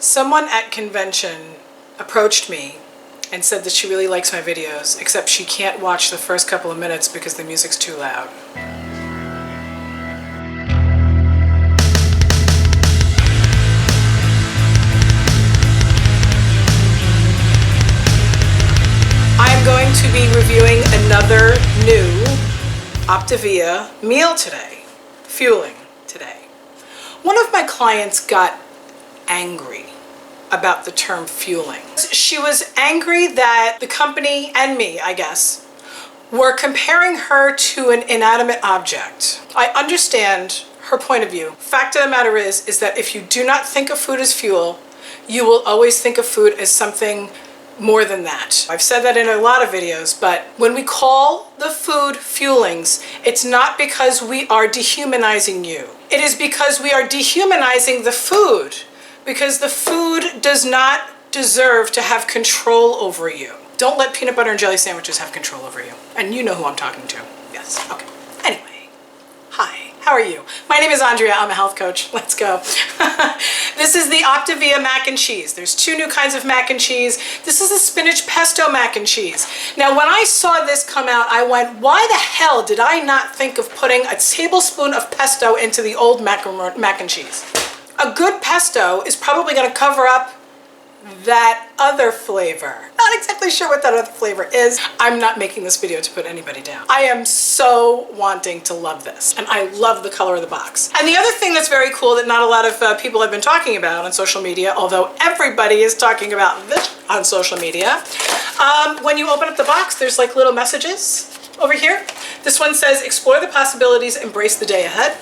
Someone at convention approached me and said that she really likes my videos, except she can't watch the first couple of minutes because the music's too loud. I'm going to be reviewing another new Optavia meal today, fueling today. One of my clients got angry about the term fueling. She was angry that the company and me, I guess, were comparing her to an inanimate object. I understand her point of view. Fact of the matter is that if you do not think of food as fuel, you will always think of food as something more than that. I've said that in a lot of videos, but when we call the food fuelings, it's not because we are dehumanizing you. It is because we are dehumanizing the food, because the food does not deserve to have control over you. Don't let peanut butter and jelly sandwiches have control over you. And you know who I'm talking to. Yes, okay. Anyway, hi, how are you? My name is Andrea, I'm a health coach. Let's go. This is the Optavia mac and cheese. There's two new kinds of mac and cheese. This is a spinach pesto mac and cheese. Now, when I saw this come out, I went, why the hell did I not think of putting a tablespoon of pesto into the old mac and cheese? A good pesto is probably going to cover up that other flavor. Not exactly sure what that other flavor is. I'm not making this video to put anybody down. I am so wanting to love this, and I love the color of the box. And the other thing that's very cool that not a lot of people have been talking about on social media, although everybody is talking about this on social media, when you open up the box, there's like little messages over here. This one says, explore the possibilities, embrace the day ahead.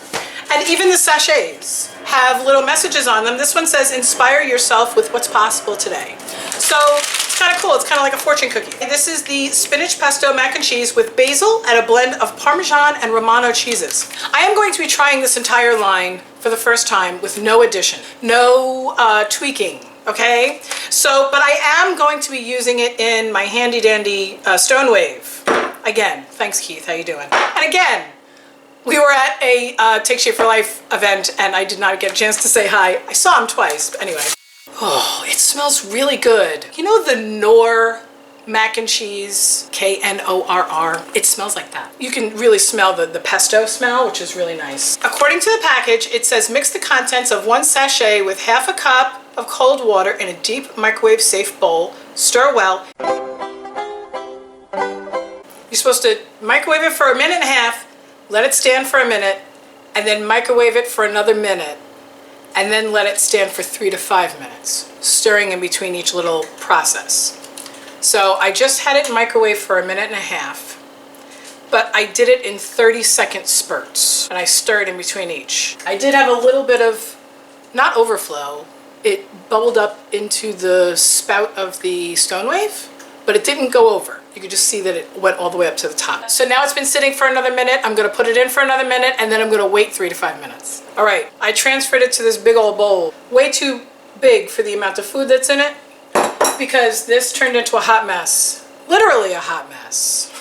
And even the sachets have little messages on them. This one says, inspire yourself with what's possible today. So it's kind of cool. It's kind of like a fortune cookie. This is the spinach pesto mac and cheese with basil and a blend of Parmesan and Romano cheeses. I am going to be trying this entire line for the first time with no addition, no tweaking, okay? So, but I am going to be using it in my handy dandy Stone Wave. Again, thanks Keith, how you doing? And again, we were at a Take Shape for Life event and I did not get a chance to say hi. I saw him twice, but anyway. Oh, it smells really good. You know the Knorr mac and cheese, K-N-O-R-R? It smells like that. You can really smell the pesto smell, which is really nice. According to the package, it says mix the contents of 1 sachet with half a cup of cold water in a deep microwave safe bowl. Stir well. You're supposed to microwave it for 1.5 minutes, let it stand for a minute, and then microwave it for another minute, and then let it stand for 3 to 5 minutes, stirring in between each little process. So I just had it in microwave for 1.5 minutes, but I did it in 30-second spurts, and I stirred in between each. I did have a little bit of, not overflow, it bubbled up into the spout of the Stone Wave, but it didn't go over. You could just see that it went all the way up to the top. So now it's been sitting for another minute. I'm gonna put it in for another minute, and then I'm gonna wait 3 to 5 minutes. All right, I transferred it to this big old bowl. Way too big for the amount of food that's in it, because this turned into a hot mess. Literally a hot mess.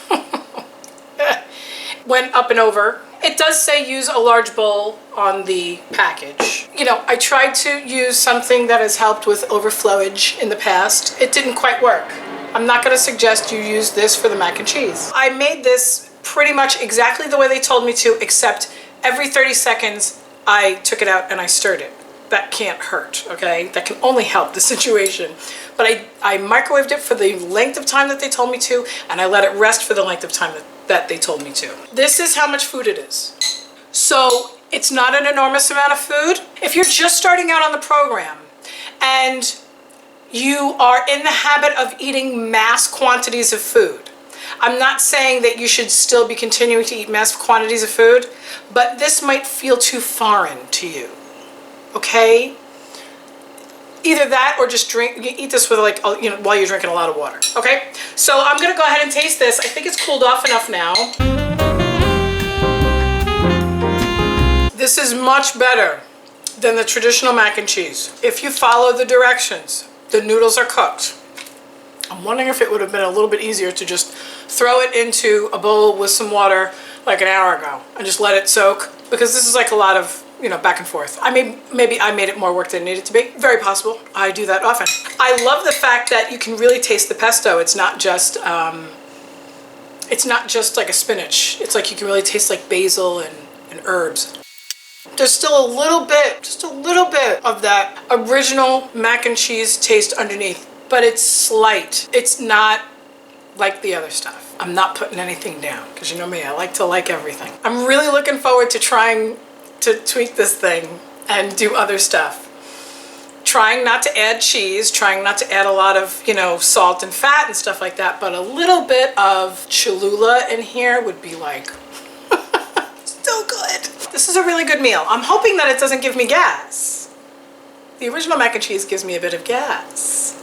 Went up and over. It does say use a large bowl on the package. You know, I tried to use something that has helped with overflowage in the past. It didn't quite work. I'm not going to suggest you use this for the mac and cheese. I made this pretty much exactly the way they told me to, except every 30 seconds I took it out and I stirred it. That can't hurt, okay? That can only help the situation. But I microwaved it for the length of time that they told me to, and I let it rest for the length of time that they told me to. This is how much food it is. So it's not an enormous amount of food. If you're just starting out on the program and you are in the habit of eating mass quantities of food, I'm not saying that you should still be continuing to eat mass quantities of food, but this might feel too foreign to you, okay? Either that or just eat this with while you're drinking a lot of water, okay? So I'm gonna go ahead and taste this. I think it's cooled off enough now. This is much better than the traditional mac and cheese. If you follow the directions, the noodles are cooked. I'm wondering if it would have been a little bit easier to just throw it into a bowl with some water like an hour ago and just let it soak, because this is like a lot of back and forth. Maybe I made it more work than it needed to be. Very possible. I do that often. I love the fact that you can really taste the pesto. It's not just like a spinach. It's like you can really taste like basil and herbs. There's still just a little bit of that original mac and cheese taste underneath, but it's slight. It's not like the other stuff. I'm not putting anything down because you know me, I like to like everything. I'm really looking forward to trying to tweak this thing and do other stuff. Trying not to add cheese, trying not to add a lot of, salt and fat and stuff like that, but a little bit of Cholula in here would be like, so good. This is a really good meal. I'm hoping that it doesn't give me gas. The original mac and cheese gives me a bit of gas.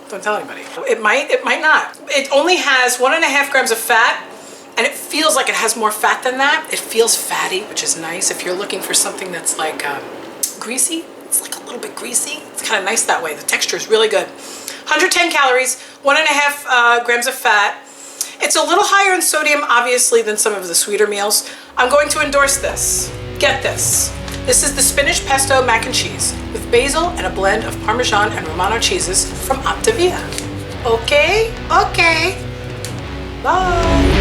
Don't tell anybody. It might not. It only has 1.5 grams of fat, and it feels like it has more fat than that. It feels fatty, which is nice. If you're looking for something that's like greasy, it's like a little bit greasy. It's kind of nice that way. The texture is really good. 110 calories, 1.5 grams of fat. It's a little higher in sodium, obviously, than some of the sweeter meals. I'm going to endorse this. Get this. This is the spinach pesto mac and cheese with basil and a blend of Parmesan and Romano cheeses from Optavia. Okay? Okay. Bye.